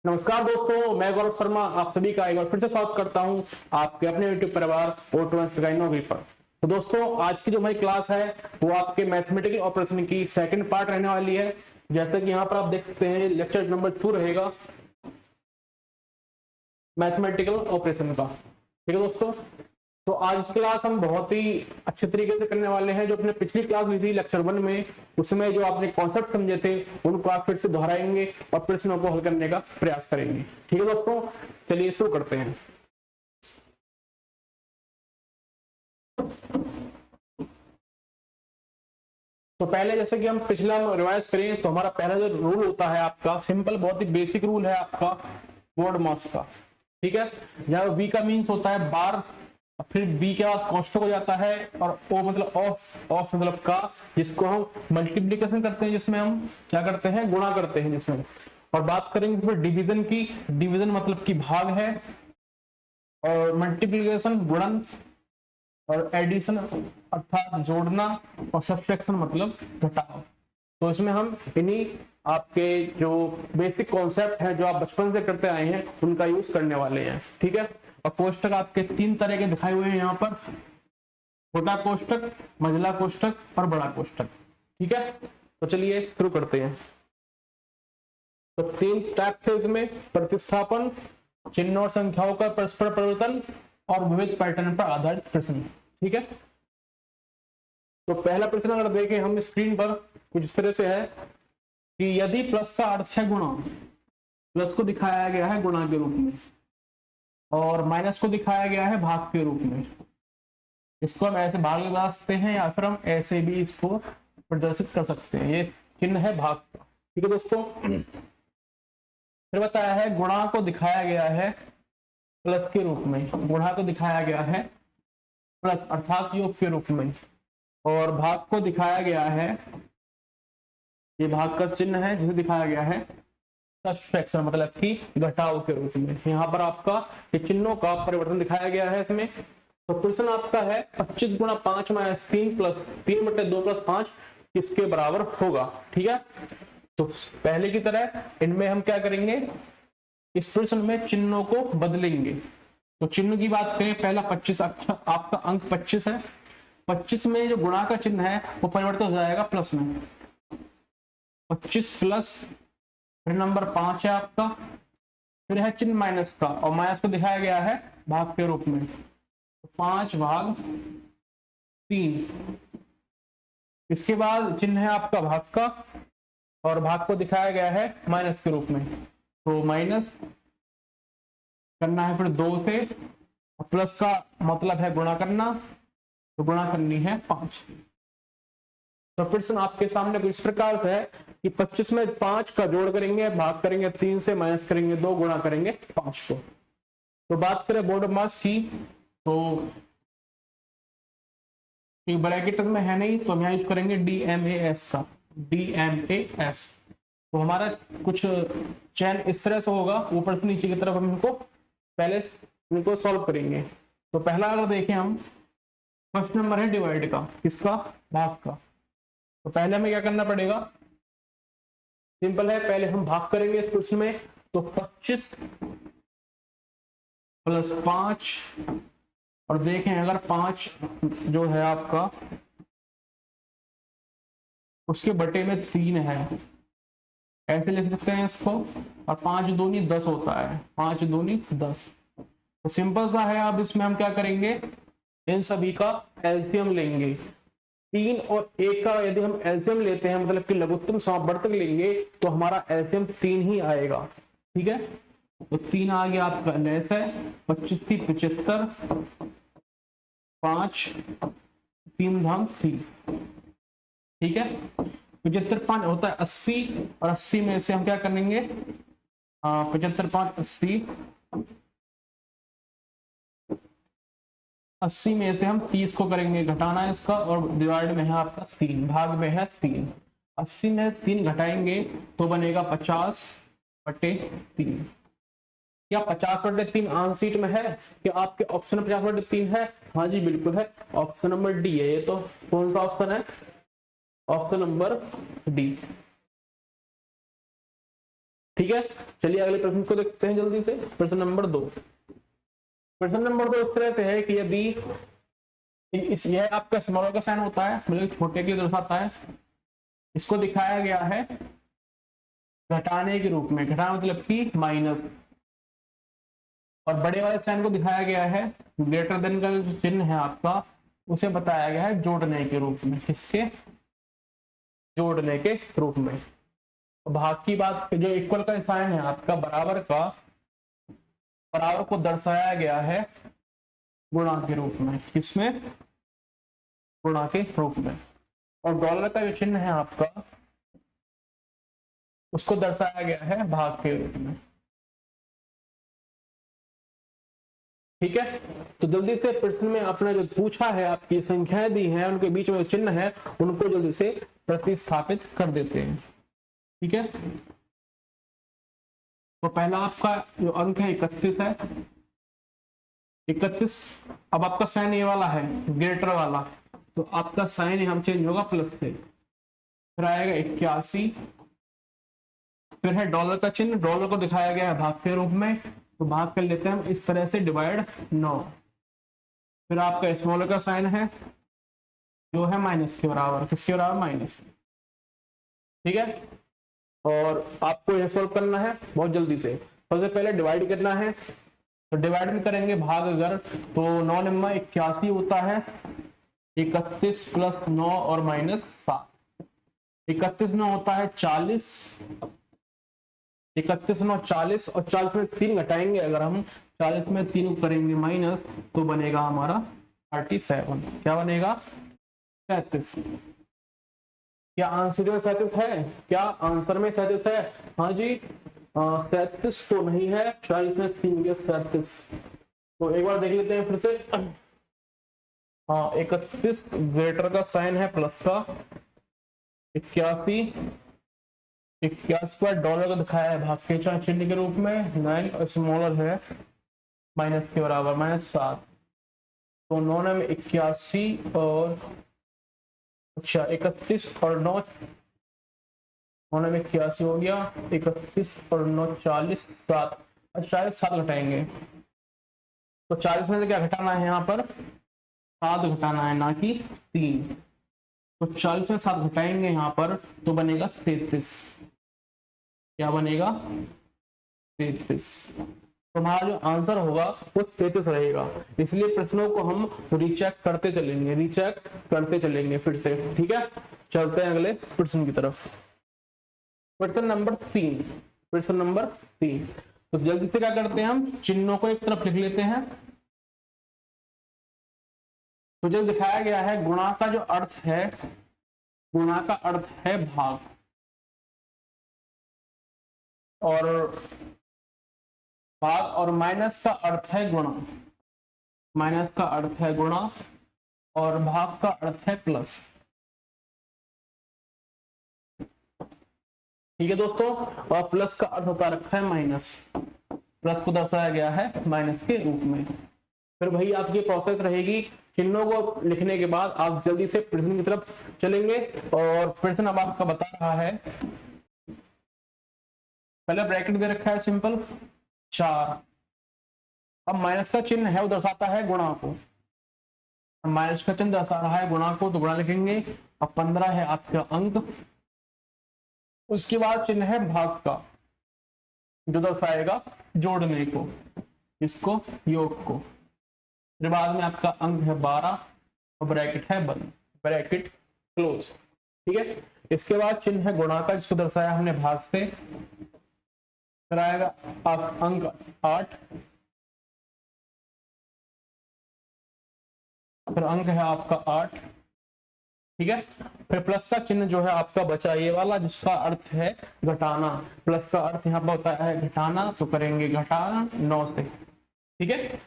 नमस्कार दोस्तों, मैं गौरव शर्मा आप सभी का एक बार फिर से स्वागत करता हूं आपके अपने यूट्यूब परिवार नौकरी पर। तो दोस्तों, आज की जो हमारी क्लास है वो आपके मैथमेटिकल ऑपरेशन की सेकंड पार्ट रहने वाली है। जैसे कि यहाँ पर आप देख सकते हैं, लेक्चर नंबर 2 रहेगा मैथमेटिकल ऑपरेशन का। ठीक है दोस्तों, तो आज की क्लास हम बहुत ही अच्छे तरीके से करने वाले हैं। जो अपने पिछली क्लास हुई थी लेक्चर 1 में, उसमें जो आपने कॉन्सेप्ट समझे थे उनको आप फिर से दोहराएंगे और प्रश्नों को हल करने का प्रयास करेंगे। ठीक है दोस्तों, चलिए शुरू करते हैं। तो पहले जैसे कि हम पिछला रिवाइज करें तो हमारा पहला जो रूल होता है आपका सिंपल, बहुत ही बेसिक रूल है आपका बोर्ड मास का। ठीक है, जहाँ वी का मीन्स होता है बार, फिर बी के बाद कांस्टेंट हो जाता है, और ओ मतलब ऑफ मतलब का, जिसको हम मल्टीप्लीकेशन करते हैं, जिसमें हम क्या करते हैं, गुणा करते हैं जिसमें। और बात करेंगे फिर डिवीजन की, डिवीजन मतलब की भाग है, और मल्टीप्लीकेशन गुणन, और एडिशन अर्थात जोड़ना, और सब्ट्रैक्शन मतलब घटाव। तो इसमें हम इन्हीं आपके जो बेसिक कॉन्सेप्ट है जो आप बचपन से करते आए हैं उनका यूज करने वाले हैं। ठीक है, और कोष्टक आपके 3 तरह के दिखाए हुए हैं यहाँ पर, छोटा कोष्टक, मझला कोष्टक और बड़ा कोष्टक। ठीक है, तो चलिए शुरू करते हैं। तो 3 टाइप थे इसमें, प्रतिस्थापन, चिन्ह और संख्याओं का परस्पर परिवर्तन, और विविध पैटर्न पर आधारित प्रश्न। ठीक है, तो पहला प्रश्न अगर देखें हम स्क्रीन पर कुछ इस तरह से है कि यदि प्लस का अर्थ है गुणा, प्लस को दिखाया गया है गुणा के रूप में, और माइनस को दिखाया गया है भाग के रूप में। इसको हम ऐसे भाग लगा सकते हैं या फिर हम ऐसे भी इसको प्रदर्शित कर सकते हैं। ये चिन्ह है भाग का। ठीक है दोस्तों, फिर बताया है गुणा को दिखाया गया है प्लस के रूप में, गुणा को दिखाया गया है प्लस अर्थात योग के रूप में, और भाग को दिखाया गया है, ये भाग का चिन्ह है जिसे दिखाया गया है सब्ट्रैक्शन मतलब कि घटाव के रूप में। यहाँ पर आपका ये चिन्हों का परिवर्तन दिखाया गया है इसमें। तो क्वेश्चन आपका है 25 गुणा 5 माइनस 3 प्लस 3 बटे 2 प्लस 5 किसके बराबर होगा। ठीक है, तो पहले की तरह इनमें हम क्या करेंगे, इस प्रश्न में चिन्हों को बदलेंगे। तो चिन्ह की बात करें, पहला 25, अच्छा आपका अंक 25 है, 25 में जो गुणा का चिन्ह है वो परिवर्तित हो जाएगा प्लस में, 25 प्लस, फिर नंबर 5 है आपका, फिर है चिन्ह माइनस का, और माइनस को दिखाया गया है भाग के रूप में, तो 5 भाग 3। इसके बाद चिन्ह है आपका भाग का, और भाग को दिखाया गया है माइनस के रूप में, तो माइनस करना है फिर 2 से, और प्लस का मतलब है गुणा करना, तो गुणा करनी है 5 से। तो प्रश्न आपके सामने कुछ प्रकार से है कि 25 में 5 का जोड़ करेंगे, भाग करेंगे 3 से, माइनस करेंगे 2, गुणा करेंगे 5 को। तो बात करें बोर्ड मास की, तो ब्रैकेट में है नहीं तो हम यहाँ यूज करेंगे DMAS का, DMAS। तो हमारा कुछ चैन इस तरह से होगा, ऊपर से नीचे की तरफ हम इनको पहले इनको सॉल्व करेंगे। तो पहला अगर देखें हम, फर्स्ट नंबर है डिवाइड का, किसका, भाग का। तो पहले हमें क्या करना पड़ेगा, सिंपल है, पहले हम भाग करेंगे इस प्रश्न में। तो 25 प्लस 5, और देखें अगर 5 जो है आपका उसके बटे में 3 है, ऐसे ले सकते हैं इसको, और 5 दूनी 10 होता है, 5 दूनी 10। तो सिंपल सा है, अब इसमें हम क्या करेंगे, इन सभी का एलसीएम लेंगे। 3 और 1 का यदि हम एलसीएम लेते हैं मतलब कि लघुत्तम समापवर्तक लेंगे, तो हमारा एलसीएम 3 ही आएगा। ठीक है, तो 3 आ गया आपका लेस है, 25 थी 75, 5 3 धाम 30। ठीक है, 75 5 होता है 80, और 80 में से हम क्या करेंगे, 75 5 80, 80 में से हम 30 को करेंगे घटाना है इसका, और डिवाइड में है आपका 3, भाग में है 3। 80 में 3 घटाएंगे तो बनेगा 50 बटे 3। क्या 50 बटे 3 आंसर सीट में है? क्या आपके ऑप्शन 50 बटे 3 है? हाँ जी बिल्कुल है, ऑप्शन नंबर डी है ये। तो कौन सा ऑप्शन है? Option number D. ठीक है, चलिए अगले प्रश्न को देखते हैं जल्दी से। प्रश्न नंबर 2। प्रश्न नंबर 2 इस तरह से है कि यदि यह आपका स्मॉलर का साइन होता है, मतलब छोटे के लिए दर्शाता है, इसको दिखाया गया है घटाने के रूप में, घटाना मतलब कि माइनस, और बड़े वाले साइन को दिखाया गया है ग्रेटर देन का जो चिन्ह है आपका, उसे बताया गया है जोड़ने के रूप में। किसके? जोड़ने के रूप में। भाग की बात, जो इक्वल का साइन है आपका, बराबर का, बराबर को दर्शाया गया है गुणा के रूप में। किसमें? गुणा के रूप में। और डॉलर का जो चिन्ह है आपका, उसको दर्शाया गया है भाग के रूप में। ठीक है, तो जल्दी से प्रश्न में अपना जो पूछा है, आपकी संख्याएं दी हैं, उनके बीच में जो चिन्ह है उनको जल्दी से प्रतिस्थापित कर देते हैं। ठीक है, तो पहला आपका जो अंक है 31 है, 31। अब आपका साइन ये वाला है ग्रेटर वाला, तो आपका साइन हम चेंज होगा प्लस से, फिर आएगा 81, फिर है डॉलर का चिन्ह, डॉलर को दिखाया गया है भाग के रूप में, तो भाग कर लेते हैं हम इस तरह से, डिवाइड 9। फिर आपका स्मॉलर का साइन है जो है माइनस के बराबर। किसके बराबर? माइनस। ठीक है, और आपको यह सॉल्व करना है बहुत जल्दी से। सबसे पहले डिवाइड करना है, तो डिवाइड में करेंगे भाग अगर, तो 9 नंबर 81 होता है, 31 प्लस 9 और माइनस 7। 31 में होता है 40, 31 9 40, और 40 में 3 घटाएंगे अगर हम, 40 में 3 करेंगे माइनस, तो बनेगा हमारा 37। क्या बनेगा? 37। क्या आंसर में 37 है? क्या आंसर में 37 है? हाँ जी, 37 तो नहीं है, 40 में 3 गया 37। तो एक बार देख लेते हैं फिर से। हाँ, 31 ग्रेटर का साइन है प्लस का, 81, 81 पर डॉलर का दिखाया है भाग के चिन्ह के रूप में, 9 और स्मॉलर है माइनस के बराबर, माइनस 7। तो 9 में 81 और अच्छा 31 और 9, 9 में 81 हो गया, 31 और 9 40, 7। अच्छा 40 7 घटाएंगे, तो 40 में से क्या घटाना है? यहाँ पर 7 घटाना है, ना कि 3। तो 40 में 7 घटाएंगे यहाँ पर, तो बनेगा 33। क्या बनेगा? 33। तो हमारा जो आंसर होगा वो 33 रहेगा। इसलिए प्रश्नों को हम रीचेक करते चलेंगे, रीचेक करते चलेंगे फिर से। ठीक है, चलते हैं अगले प्रश्न की तरफ। प्रश्न नंबर 3। प्रश्न नंबर 3, तो जल्दी से क्या करते हैं, हम चिन्हों को एक तरफ लिख लेते हैं। तो जो दिखाया गया है गुणा का जो अर्थ है, गुणा का अर्थ है भाग, और भाग, और माइनस का अर्थ है गुणा। माइनस का अर्थ है गुणा और भाग का अर्थ है प्लस। ठीक है दोस्तों, और प्लस का अर्थ होता रखा है माइनस, प्लस को दर्शाया गया है माइनस के रूप में। फिर वही आपकी प्रोसेस रहेगी, चिन्हों को लिखने के बाद आप जल्दी से प्रश्न की तरफ चलेंगे। और प्रश्न अब आपका बता रहा है, पहले ब्रैकेट दे रखा है सिंपल 4, अब माइनस का चिन्ह है वो दर्शाता है गुणा को, माइनस का चिन्ह दर्शा रहा है गुणा को, तो गुणा लिखेंगे। अब 15 है आपका अंक, उसके बाद चिन्ह है भाग का, जो दर्शाएगा जोड़ने को, इसको योग को। फिर बाद में आपका अंक है 12 और ब्रैकेट है बंद, ब्रैकेट क्लोज। ठीक है, इसके बाद चिन्ह है गुणा का, जिसको दर्शाया हमने भाग से। फिर आएगा अंक 8, फिर अंक है आपका 8। ठीक है, फिर प्लस का चिन्ह जो है आपका बचा ये वाला, जिसका अर्थ है घटाना। प्लस का अर्थ यहाँ पर होता है घटाना, तो करेंगे घटाना 9 से। ठीक है,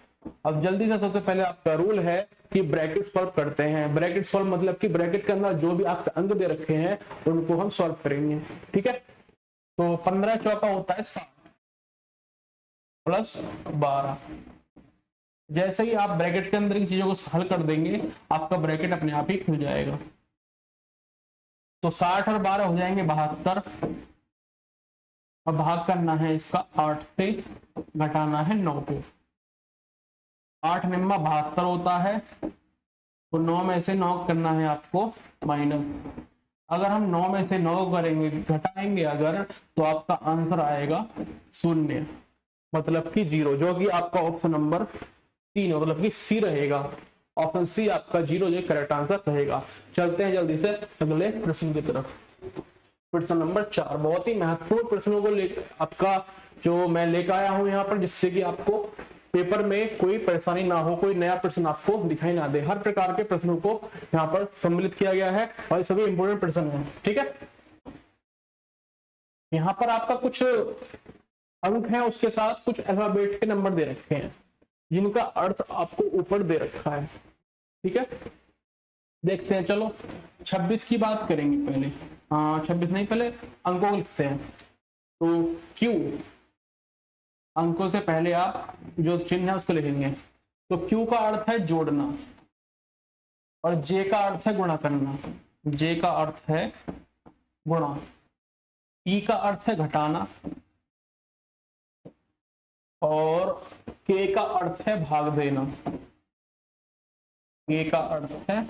अब जल्दी से सबसे पहले आपका रूल है कि ब्रैकेट सॉल्व करते हैं। ब्रैकेट सॉल्व मतलब कि ब्रैकेट के अंदर जो भी आपके अंक दे रखे हैं उनको हम सॉल्व करेंगे। ठीक है, तो 15 चौका होता है 7 प्लस 12। जैसे ही आप ब्रैकेट के अंदर की चीजों को हल कर देंगे, आपका ब्रैकेट अपने आप ही खुल जाएगा। तो 60 और 12 हो जाएंगे 72, अब भाग करना है इसका 8 से, घटाना है 9 को। 8 निम्मा 72 होता है, तो 9 में से 9 करना है आपको माइनस। अगर हम 9 में से 9 करेंगे, घटाएंगे अगर, तो आपका आंसर आएगा 0, मतलब कि 0, जो कि आपका ऑप्शन नंबर 3 मतलब कि सी रहेगा। ऑप्शन सी आपका 0 जो करेक्ट आंसर रहेगा। चलते हैं जल्दी से अगले प्रश्न की तरफ। प्रश्न नंबर 4 बहुत ही महत्वपूर्ण प्रश्नों को लेकर आपका जो मैं लेकर आया हूं यहाँ पर, जिससे कि आपको पेपर में कोई परेशानी ना हो, कोई नया प्रश्न आपको दिखाई ना दे। हर प्रकार के प्रश्नों को यहाँ पर सम्मिलित किया गया है और ये सभी इंपोर्टेंट प्रश्न हैं। ठीक है, यहाँ पर आपका कुछ अंक है, उसके साथ कुछ अल्फाबेट के नंबर दे रखे हैं, जिनका अर्थ आपको ऊपर दे रखा है। ठीक है, देखते हैं। चलो 26 की बात करेंगे पहले। 26 नहीं, पहले अंकों को लिखते हैं। तो क्यू, अंकों से पहले आप जो चिन्ह है उसको लिखेंगे। तो क्यू का अर्थ है जोड़ना, और जे का अर्थ है गुणा करना। जे का अर्थ है गुणा। ई का अर्थ है घटाना, और के का अर्थ है भाग देना। के का अर्थ है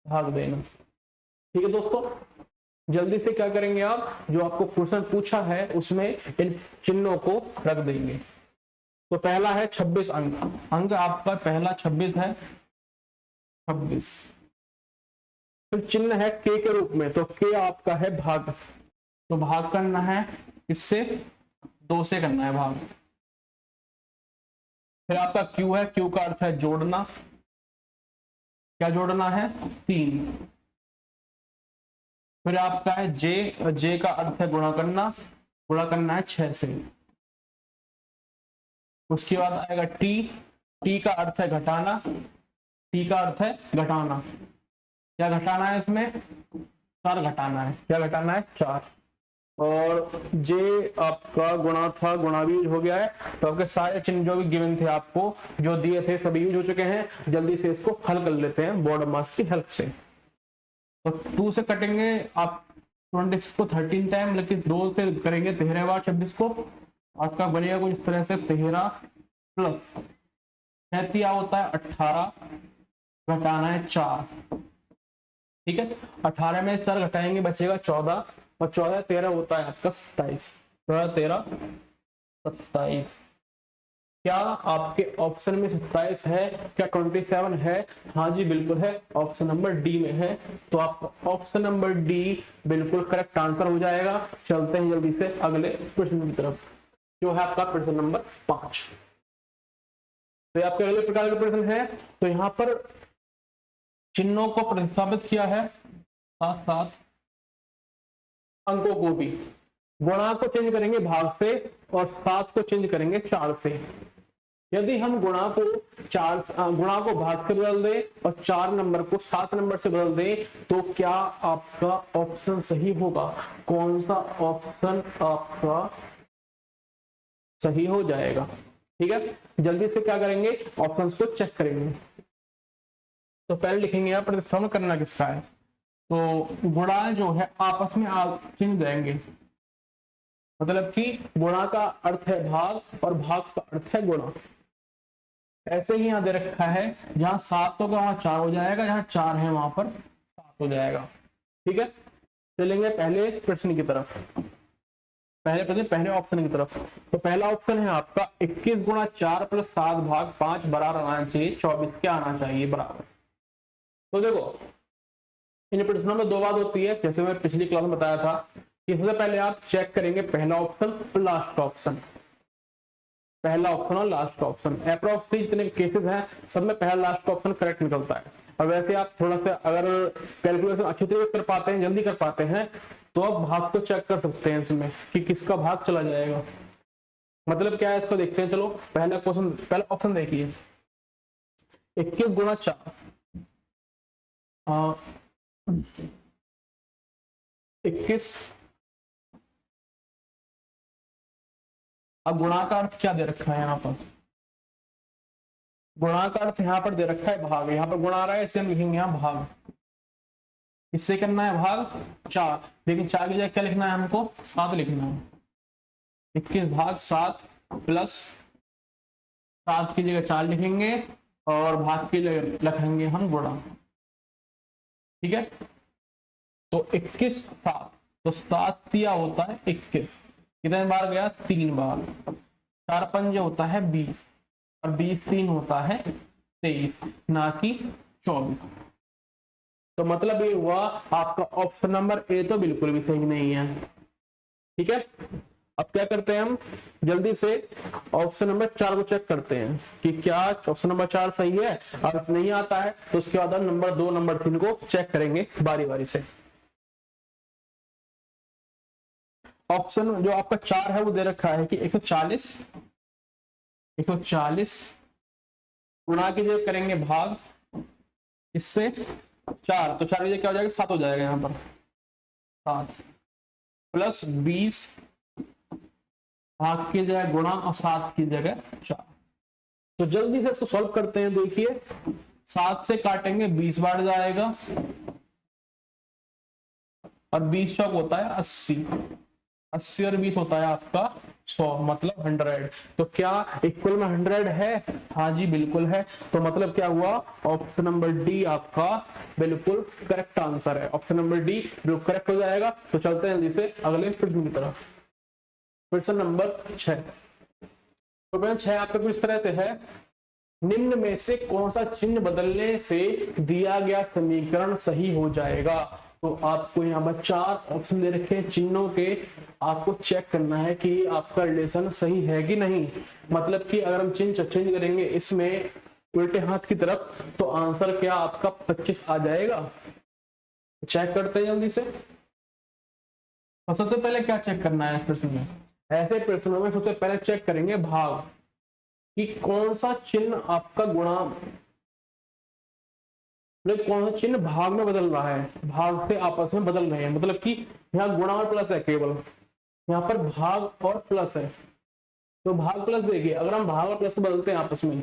भाग देना। ठीक है दोस्तों, जल्दी से क्या करेंगे आप, जो आपको क्वेश्चन पूछा है उसमें इन चिन्हों को रख देंगे। तो पहला है 26 अंक आपका पहला 26 है, 26। फिर चिन्ह है के के रूप में, तो के आपका है भाग, तो भाग करना है इससे, 2 से करना है भाग। फिर आपका क्यू है, क्यू का अर्थ है जोड़ना। क्या जोड़ना है? 3। फिर आपका है जे, जे का अर्थ है गुणा करना। गुणा करना है 6 से। उसके बाद आएगा टी, टी का अर्थ है घटाना। टी का अर्थ है घटाना। क्या घटाना है इसमें? 4 घटाना है। क्या घटाना है? 4। और जे आपका गुणा था, गुणा भी हो गया है। तो आपके सारे चिन्ह जो भी गिवन थे आपको, जो दिए थे, सभी यूज हो चुके हैं। जल्दी से इसको हल कर लेते हैं बोर्ड मास की हेल्प से। तो 2 से कटेंगे आप 26 को 13 टाइम, लेकिन 2 से करेंगे 13 बार 26 को। आपका बनेगा कुछ इस तरह से 13 प्लस 6 होता है 18, घटाना है 4। ठीक है, 18 में 4 घटाएंगे बचेगा 14, और 14 13 होता है आपका 27। 13 27। क्या आपके ऑप्शन में 27 है? क्या 27 है? हाँ जी बिल्कुल है, ऑप्शन नंबर डी में है। तो आप ऑप्शन नंबर डी बिल्कुल करेक्ट आंसर हो जाएगा। चलते हैं जल्दी से अगले प्रश्न की तरफ, जो है आपका प्रश्न नंबर 5। तो आपके अगले प्रकार के प्रश्न है, तो यहाँ पर चिन्हों को प्रतिस्थापित किया है, साथ साथ अंकों को भी। गुणा को चेंज करेंगे भाग से, और 7 को चेंज करेंगे 4 से। यदि हम गुणा को भाग से बदल दे और 4 नंबर को 7 नंबर से बदल दे, तो क्या आपका ऑप्शन सही होगा? कौन सा ऑप्शन आपका सही हो जाएगा? ठीक है, जल्दी से क्या करेंगे, ऑप्शंस को चेक करेंगे। तो पहले लिखेंगे यहाँ प्रतिस्थापन करना किसका है। तो गुणा जो है आपस में चिन्ह देंगे, मतलब कि गुणा का अर्थ है भाग और भाग का अर्थ है गुणा। ऐसे ही यहाँ दे रखा है, जहां 7 होगा वहां 4 हो जाएगा, जहां 4 है वहां पर 7 हो जाएगा। ठीक है, चलेंगे पहले प्रश्न की तरफ, पहले ऑप्शन की तरफ। तो पहला ऑप्शन है आपका 21 गुणा 4 प्लस 7 भाग 5 बराबर आना चाहिए 24 के आना चाहिए बराबर। तो देखो इन प्रश्नों में 2 बात होती है, जैसे मैं पिछली क्लास में बताया था कि सबसे पहले आप चेक करेंगे पहला ऑप्शन और लास्ट ऑप्शन। पहला ऑप्शन और लास्ट ऑप्शन अप्रोक्स जितने केसेस हैं सब में पहला लास्ट ऑप्शन करेक्ट निकलता है। और वैसे आप थोड़ा सा अगर कैलकुलेशन अच्छी तरीके से कर पाते हैं, जल्दी कर पाते हैं, तो आप भाग को चेक कर सकते हैं इसमें कि किसका भाग चला जाएगा। मतलब क्या है इसको देखते हैं। चलो पहला क्वेश्चन, पहला ऑप्शन देखिए 21 गुणा 4, 21। अब गुणा का अर्थ क्या दे रखा है यहाँ पर? गुणा का अर्थ यहाँ पर दे रखा है भाग। यहाँ पर गुणा आ रहा है इसलिए हम लिखेंगे यहाँ भाग। इससे करना है भाग 4, लेकिन 4 की जगह क्या लिखना है हमको? 7 लिखना है। 21 भाग 7 प्लस 7 की जगह 4 लिखेंगे और भाग की जगह लिखेंगे हम गुणा। ठीक है, तो 21 7, तो 7 दिया होता है 21, कितने बार गया 3 बार, 4 पंजे होता है 20 और 20 3 होता है 23, ना कि 24। तो मतलब ये हुआ आपका ऑप्शन नंबर ए तो बिल्कुल भी सही नहीं है। ठीक है, अब क्या करते हैं हम जल्दी से ऑप्शन नंबर 4 को चेक करते हैं कि क्या ऑप्शन नंबर 4 सही है। अगर नहीं आता है तो उसके बाद हम नंबर 2 नंबर 3 को चेक करेंगे बारी बारी से। ऑप्शन जो आपका 4 है वो दे रखा है कि 140 गुणा की जगह करेंगे भाग, इससे 4, तो 4 की जगह क्या हो जाएगा 7 हो जाएगा यहाँ पर, 7 प्लस 20 भाग की जगह गुणा और 7 की जगह 4। तो जल्दी से इसको सॉल्व करते हैं। देखिए 7 से काटेंगे 20 बार जाएगा और 20 चौक होता है 80, 80 और 20 होता है आपका 100, मतलब 100। तो क्या इक्वल में 100 है? हाँ जी बिल्कुल है। तो मतलब क्या हुआ, ऑप्शन नंबर डी आपका बिल्कुल करेक्ट आंसर है। ऑप्शन नंबर डी बिल्कुल करेक्ट हो जाएगा। तो चलते हैं जल्दी से अगले प्रश्न की तरफ। प्रश्न नंबर 6। तो प्रश्न 6 आपका कुछ तरह से है, निम्न में से कौन सा चिन्ह बदलने से दिया गया समीकरण सही हो जाएगा। तो आपको यहाँ पर 4 ऑप्शन दे रखे हैं चिन्हों के, आपको चेक करना है कि आपका रिलेशन सही है कि नहीं। मतलब कि अगर हम चिन्ह चेंज करेंगे इसमें उल्टे हाथ की तरफ, तो आंसर क्या आपका 25 आ जाएगा। चेक करते हैं जल्दी से। तो सबसे पहले क्या चेक करना है इस प्रश्न में, ऐसे प्रश्नों में सबसे पहले चेक करेंगे भाग कि कौन सा चिन्ह आपका गुणा, कौन सा चिन्ह भाग में बदल रहा है, भाग से आपस में बदल रहे हैं। मतलब कि यहाँ गुणा और प्लस है, केवल यहाँ पर भाग और प्लस है। तो भाग प्लस देखिए, अगर हम भाग और प्लस को बदलते हैं आपस में,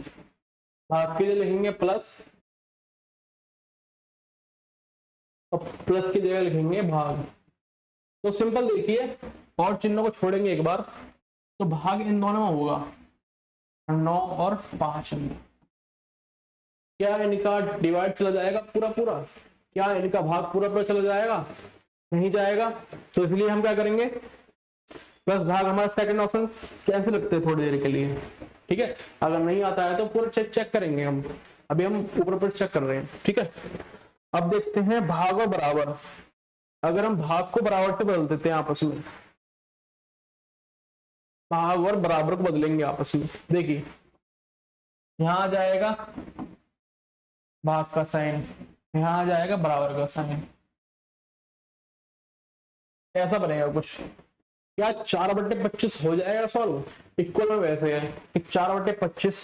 भाग के लिए लिखेंगे प्लस और प्लस की जगह लिखेंगे भाग। तो सिंपल देखिए, और चिन्हों को छोड़ेंगे एक बार, तो भाग इन दोनों में होगा 9 और 5 में। क्या इनका डिवाइड चला जाएगा पूरा पूरा, क्या इनका भाग पूरा पूरा चला जाएगा, नहीं जाएगा। तो इसलिए हम क्या करेंगे, प्लस भाग हमारा सेकंड ऑप्शन कैंसिल रखते हैं थोड़ी देर के लिए। ठीक है, अगर नहीं आता है तो पूरा चेक करेंगे हम, अभी हम ऊपर ऊपर चेक कर रहे हैं। ठीक है, अब देखते हैं भाग और बराबर। अगर हम भाग को बराबर से बदल देते हैं आपस में, भाग और बराबर को बदलेंगे आपस में, देखिए यहां आ जाएगा भाग का साइन, यहां आ जाएगा बराबर का साइन, ऐसा बनेगा कुछ। क्या 4/25 हो जाएगा सॉल्व, इक्वल में वैसे है कि 4/25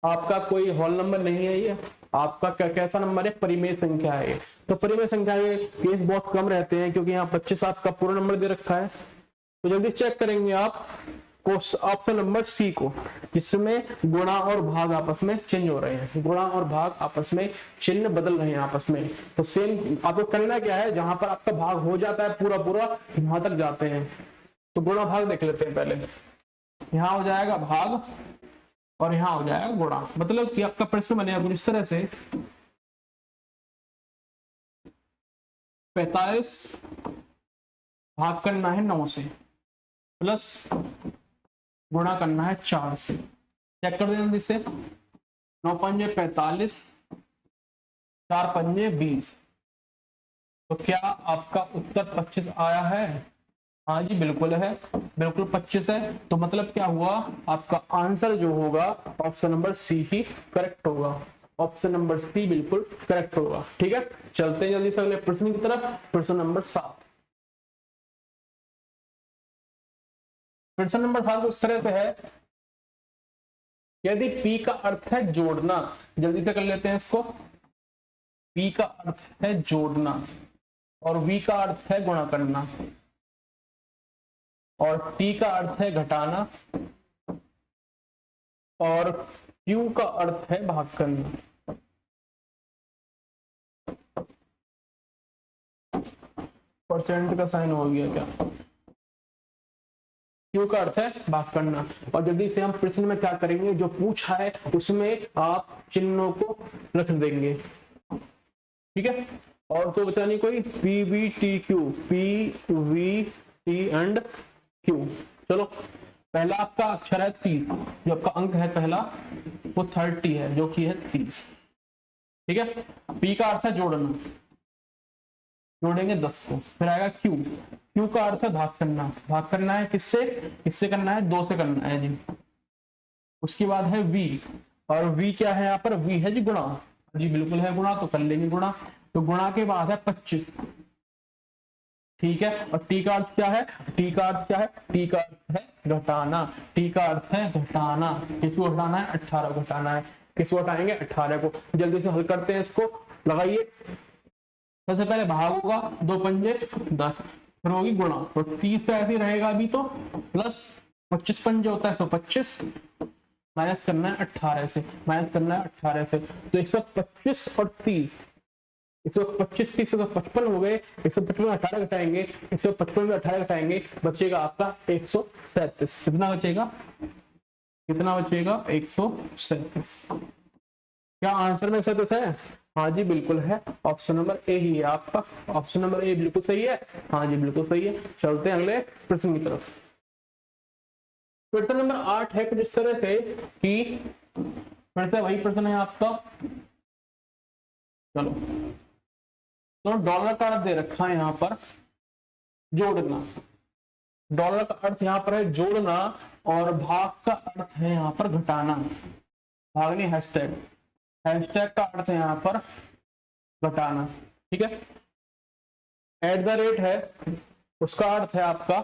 आपका कोई होल नंबर नहीं है, ये आपका कैसा नंबर है, परिमेय संख्या है। तो परिमेय संख्या के केस बहुत कम रहते हैं, क्योंकि यहाँ 25 आपका पूरा नंबर दे रखा है। तो जल्दी चेक करेंगे आप ऑप्शन नंबर सी को, जिसमें गुणा और भाग आपस में चेंज हो रहे हैं, गुणा और भाग आपस में चिन्ह बदल रहे हैं आपस में। तो सेम आपको करना क्या है, जहां पर आपका भाग हो जाता है पूरा पूरा, वहां तक जाते हैं। तो गुणा भाग देख लेते हैं पहले, यहाँ हो जाएगा भाग और यहाँ हो जाएगा गुणा। मतलब कि आपका प्रश्न बनेगा कुछ इस तरह से, 45 भाग करना है 9 से, प्लस गुणा करना है 4 से। चेक कर दें जल्दी से, 9 पंजे 45, 4 पंजे 20। तो क्या आपका उत्तर 25 आया है? हाँ जी बिल्कुल है, बिल्कुल 25 है। तो मतलब क्या हुआ, आपका आंसर जो होगा ऑप्शन नंबर सी ही करेक्ट होगा। ऑप्शन नंबर सी बिल्कुल करेक्ट होगा। ठीक है, चलते हैं जल्दी से अगले प्रश्न की तरफ। प्रश्न नंबर 7। प्रश्न नंबर 7 उस तरह से है, यदि P का अर्थ है जोड़ना, जल्दी से कर लेते हैं इसको। P का अर्थ है जोड़ना और V का अर्थ है गुणा करना और T का अर्थ है घटाना और Q का अर्थ है भाग करना। परसेंट का साइन हो गया क्या, क्यू का अर्थ है भाग करना। और जल्दी से हम प्रश्न में क्या करेंगे, जो पूछा है उसमें आप चिन्हों को रख देंगे, ठीक है। और तो बचा नहीं कोई, P V T Q, P V T and Q. चलो पहला आपका अक्षर है 30, जो आपका अंक है पहला वो 30 है, जो कि है 30, ठीक है। पी का अर्थ है जोड़ना, जोड़ेंगे 10 को। फिर आएगा क्यू, क्यू का अर्थ है भाग करना, भाग करना है किससे, किससे करना है, 2 से करना है जी। उसके बाद है वी, और वी क्या है यहाँ पर, वी है जी गुणा, जी बिल्कुल है गुणा, तो कर लेंगे गुणा। तो गुणा के बाद है 25, ठीक है। और टी का अर्थ क्या है, टी का अर्थ क्या है, टी का अर्थ है घटाना, टी का अर्थ है घटाना। किसको घटाना है, 18 घटाना है। किसको घटाएंगे, 18 को। जल्दी से हल करते हैं इसको, लगाइए। सबसे पहले भाग होगा, 2 पंजे 10, फिर होगी गुणा, तो 30 तो ऐसे ही रहेगा अभी, तो प्लस 25 पंजे होता है 125, माइनस करना है 18 से, माइनस करना है 18 से, तो 125 और 30, 125 30 155 हो गए, 155 में 18 घटाएंगे, 155 में 18 घटाएंगे, बचेगा आपका 137। कितना बचेगा, कितना बचेगा, 137। क्या आंसर में 137 है, हाँ जी बिल्कुल है, ऑप्शन नंबर ए ही है आपका, ऑप्शन नंबर ए बिल्कुल सही है, हाँ जी बिल्कुल सही है। चलते हैं अगले प्रश्न की तरफ। प्रश्न नंबर 8 है कुछ इस तरह से कि, फिर से वही प्रश्न है आपका, चलो तो डॉलर का अर्थ दे रखा है यहाँ पर जोड़ना, डॉलर का अर्थ यहाँ पर है जोड़ना, और भाग का अर्थ है यहाँ पर घटाना, भाग नहीं हैशटैग, हैशटैग का अर्थ है यहाँ पर घटाना, ठीक है। एट द रेट है, उसका अर्थ है आपका,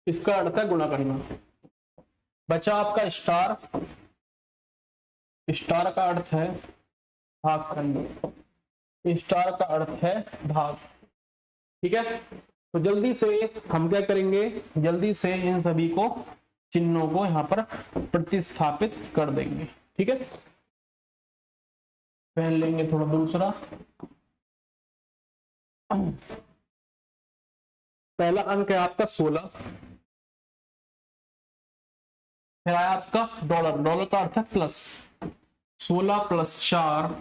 इसका अर्थ है गुणा करना। बचा आपका स्टार, स्टार का अर्थ है भाग करना, स्टार का अर्थ है भाग, ठीक है। तो जल्दी से हम क्या करेंगे, जल्दी से इन सभी को चिन्हों को यहाँ पर प्रतिस्थापित कर देंगे, ठीक है। पहन लेंगे थोड़ा दूसरा, पहला अंक है आपका 16, फिर आया आपका डॉलर, डॉलर का अर्थ है प्लस, 16 प्लस 4,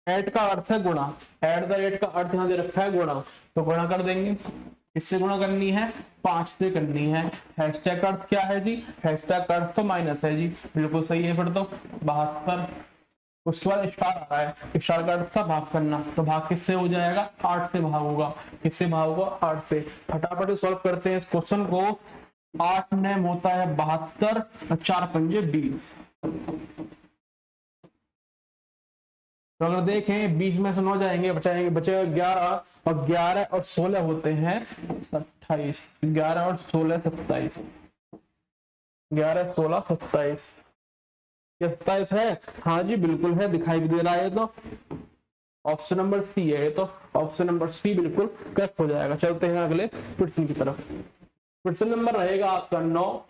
एट का अर्थ है गुणा, एट द रेट का अर्थ यहां दे रखा है गुणा, तो गुणा कर देंगे। इससे गुणा करनी है, 5 से करनी है। हैशटैग का अर्थ क्या है जी, हैशटैग का अर्थ तो माइनस है जी, बिल्कुल सही है फिर तो 72। उसके बाद स्टार आ रहा है, स्टार का अर्थ था भाग करना, तो भाग किससे हो जाएगा, 8 से भाग होगा, किससे भाग होगा, 8 से। फटाफट सॉल्व करते हैं इस क्वेश्चन को। 8 नेम होता है 72, 4 पंजे 20, तो अगर देखें 20 में से 9 जाएंगे, बचाएंगे, बचेगा 11, और 11 और 16 होते हैं 28, 11 और 16 27, 11 16 27, 27 है, हाँ जी बिल्कुल है, दिखाई भी दे रहा है, तो ऑप्शन नंबर सी है, तो ऑप्शन नंबर सी बिल्कुल करेक्ट हो जाएगा। चलते हैं अगले प्रश्न की तरफ। प्रश्न नंबर रहेगा आपका 9।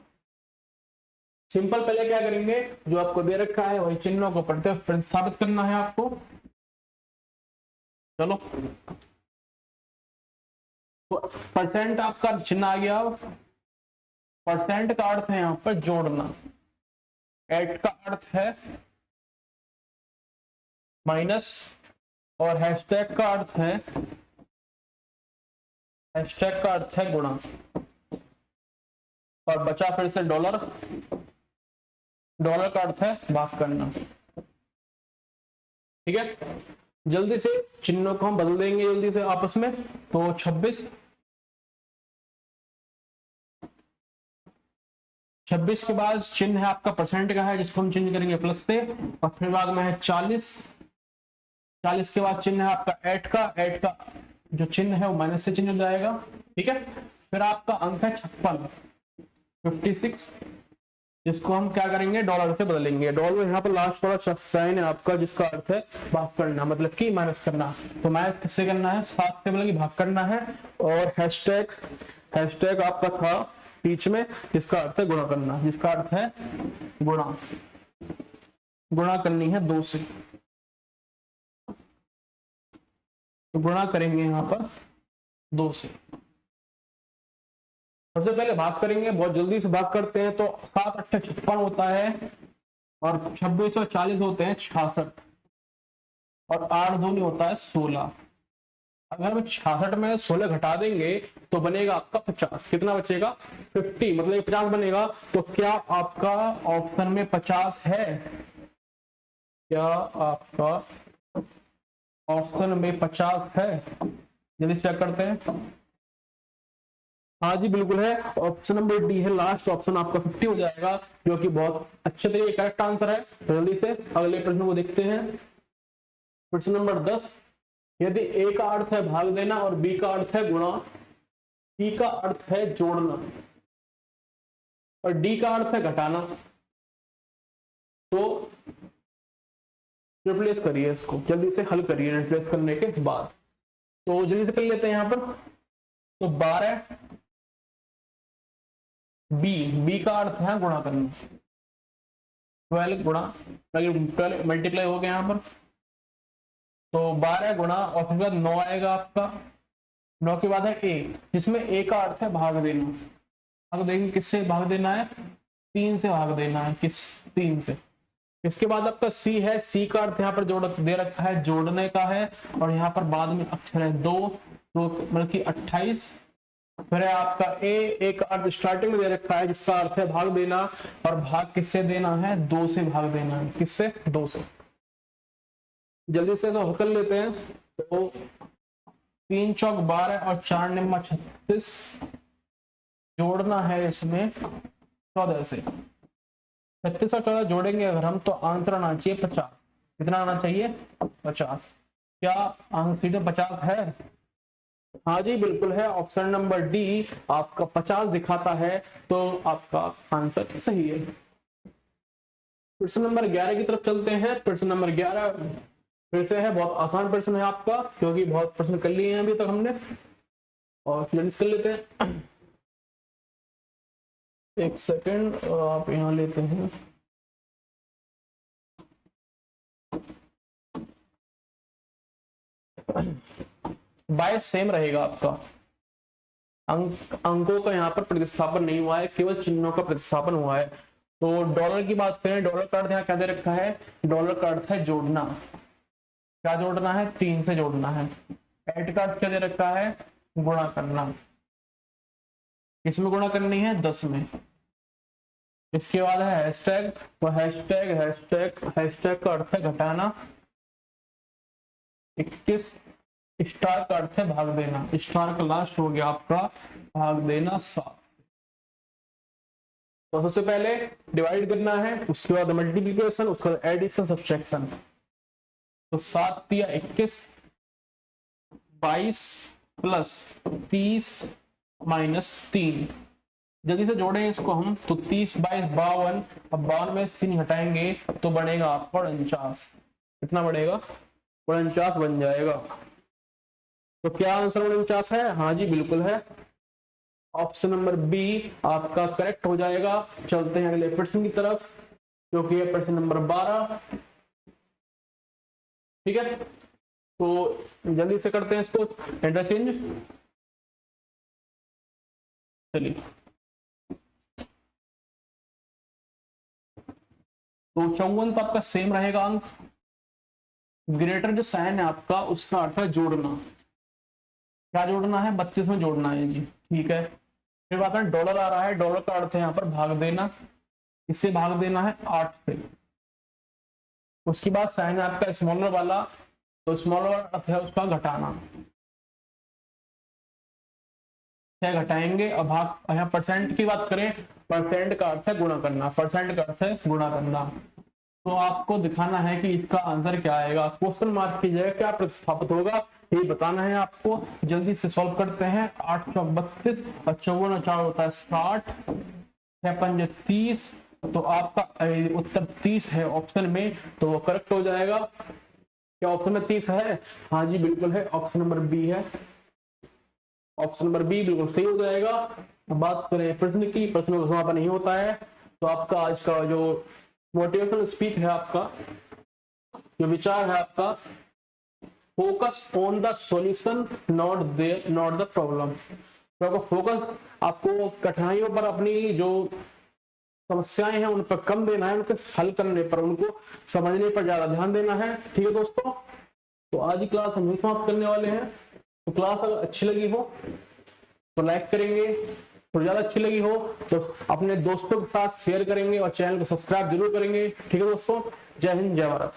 सिंपल पहले क्या करेंगे, जो आपको दे रखा है वही चिन्हों को प्रतिस्थापित करना है आपको। चलो तो परसेंट आपका चिन्ह आ गया, परसेंट का अर्थ है यहाँ पर जोड़ना, एट का अर्थ है माइनस, और हैशटैग का अर्थ है, हैशटैग का अर्थ है गुणा, और बचा फिर से डॉलर, डॉलर का अर्थ है भाग करना, ठीक है। जल्दी से चिन्हों को हम बदल देंगे जल्दी से आपस में, तो 26 के बाद चिन्ह है आपका परसेंट का है, जिसको हम चेंज करेंगे प्लस से, और फिर बाद में है 40 के बाद चिन्ह है आपका एट का जो चिन्ह है वो माइनस से चिन्ह हो जाएगा, ठीक है। फिर आपका अंक है 56, जिसको हम क्या करेंगे, डॉलर से बदलेंगे। डॉलर यहाँ पर लास्ट वाला साइन है आपका, जिसका अर्थ है भाग करना, मतलब कि माइनस करना, तो माइनस किससे करना है, 7 से, मतलब कि भाग करना है। और हैशटैग आपका था बीच में, जिसका अर्थ है गुणा करना, जिसका अर्थ है गुणा करनी है 2 से। तो गुणा करेंगे यहाँ पर 2 से। सबसे पहले भाग करेंगे, बहुत जल्दी से भाग करते हैं। तो 7 8 56 होता है और 26 और 40 होते हैं 66 और 8 दूनी होता है 16। अगर हम 66 में 16 घटा देंगे तो बनेगा आपका 50। कितना बचेगा? 50, मतलब 50 बनेगा। तो क्या आपका ऑप्शन में 50 है? क्या आपका ऑप्शन में 50 है? जल्दी चेक करते हैं। हाँ जी बिल्कुल है, ऑप्शन नंबर डी है लास्ट ऑप्शन, आपका 50 हो जाएगा, जो कि बहुत अच्छे तरीके करेक्ट आंसर है। तो जल्दी से अगले प्रश्न को देखते हैं। प्रश्न नंबर 10, यदि ए का अर्थ है भाग देना और बी का अर्थ है गुणा, सी का अर्थ है जोड़ना और डी का अर्थ है घटाना, तो रिप्लेस करिए इसको, जल्दी से हल करिए रिप्लेस करने के बाद। तो जल्दी से कर लेते हैं यहाँ पर। तो 12 बी का अर्थ है गुणा करना, 12 गुणा 12 मल्टीप्लाई हो गया यहाँ पर। तो 12 गुणा और फिर बाद 9 आएगा आपका। 9 के बाद है ए, जिसमें ए का अर्थ है भाग देना। भाग देंगे, किससे भाग देना है? 3 से भाग देना है। किस? 3 से। इसके बाद आपका सी है, सी का अर्थ यहाँ पर जोड़ दे रखा है, जोड़ने का है। और यहाँ पर बाद में अक्षर है 2, तो मतलब कि 28। फिर है आपका ए का अर्थ स्टार्टिंग में दे रखा है, जिसका अर्थ है भाग देना। और भाग किससे देना है? 2 से भाग देना है। किससे? 2 से। जल्दी से तो कर लेते हैं। तो 3 चौक 12 और 4 निम्मा 36, जोड़ना है इसमें 14 से। 36 और 14 जोड़ेंगे अगर हम, तो आंसर आना चाहिए 50। कितना आना चाहिए? 50। क्या आंसर सीधे 50 है? हाँ जी बिल्कुल है, ऑप्शन नंबर डी आपका 50 दिखाता है, तो आपका आंसर सही है। प्रश्न नंबर 11 की तरफ चलते हैं। प्रश्न नंबर 11 फिर से है, बहुत आसान प्रश्न है आपका, क्योंकि बहुत प्रश्न कर लिए हैं अभी तक हमने, और जल्दी कर लेते हैं। एक सेकंड आप यहाँ लेते हैं। बाय सेम रहेगा आपका, अंकों का यहाँ पर प्रतिस्थापन नहीं हुआ है, केवल चिन्हों का प्रतिस्थापन हुआ है। तो डॉलर की बात करें, डॉलर का अर्थ यहाँ क्या दे रखा है? डॉलर का अर्थ है जोड़ना। क्या जोड़ना है? 3 से जोड़ना है। ऐड का अर्थ क्या दे रखा है? गुणा करना। किसमें गुणा करनी है? 10 में। इसके बाद है हैशटैग, तो हैशटैग का अर्थ है घटाना। 21 स्टार का अर्थ है भाग देना। स्टार का लास्ट हो गया आपका भाग देना 7। तो सबसे पहले डिवाइड करना है, उसके बाद मल्टीप्लिकेशन, उसके बाद एडिशन, सब्ट्रैक्शन। तो 7 या 21, 22 प्लस 30 माइनस 3। जल्दी से जोड़ें इसको हम, तो 30 22 52। अब 52 में 3 घटाएंगे तो बनेगा आपका 49। कितना बढ़ेगा? 49 बन जाएगा। तो क्या आंसर 49 है? हाँ जी बिल्कुल है, ऑप्शन नंबर बी आपका करेक्ट हो जाएगा। चलते हैं अगले प्रश्न की तरफ, जो कि है प्रश्न नंबर 12। ठीक है, तो जल्दी से करते हैं इसको इंटरचेंज। चलिए, तो 54 तो आपका सेम रहेगा अंक। ग्रेटर जो साइन है आपका, उसका अर्थ है जोड़ना। क्या जोड़ना है? 32 में जोड़ना है जी। ठीक है, फिर बात है डॉलर आ रहा है, डॉलर का अर्थ है यहाँ पर भाग देना। इससे भाग देना है 8 से। उसके बाद साइन है आपका स्मॉलर वाला, तो स्मॉलर वाला अर्थ है उसका घटाना। क्या घटाएंगे? अब भाग, यहाँ परसेंट की बात करें, परसेंट का अर्थ है गुणा करना। परसेंट का अर्थ है गुणा करना। तो आपको दिखाना है कि इसका आंसर क्या आएगा। क्वेश्चन मार्क की जगह क्या प्रतिस्थापित होगा, ये बताना है आपको। जल्दी से सॉल्व करते हैं। 8 चौक 32 और 54 और 4 होता है 60, 6 पंजे 30। तो आपका उत्तर 30 है ऑप्शन में, तो वो करेक्ट हो जाएगा। क्या ऑप्शन में 30 है? हाँ जी बिल्कुल है, ऑप्शन नंबर बी है। ऑप्शन नंबर बी बिल्कुल सही हो जाएगा। बात करें प्रश्न की, प्रश्न का समापन नहीं होता है। तो आपका आज का जो मोटिवेशनल स्पीच है, आपका जो विचार है आपका, focus on the solution, not the problem. तो आपको फोकस, आपको कठिनाइयों पर, अपनी जो समस्याएं हैं उन पर कम देना है, उनके हल करने पर, उनको समझने पर ज्यादा ध्यान देना है। ठीक है दोस्तों, तो आज की क्लास हम यही समाप्त करने वाले हैं। तो क्लास अगर अच्छी लगी हो तो लाइक करेंगे, तो ज्यादा अच्छी लगी हो तो अपने दोस्तों के साथ शेयर करेंगे और चैनल को सब्सक्राइब जरूर करेंगे। ठीक है दोस्तों, जय हिंद, जय भारत।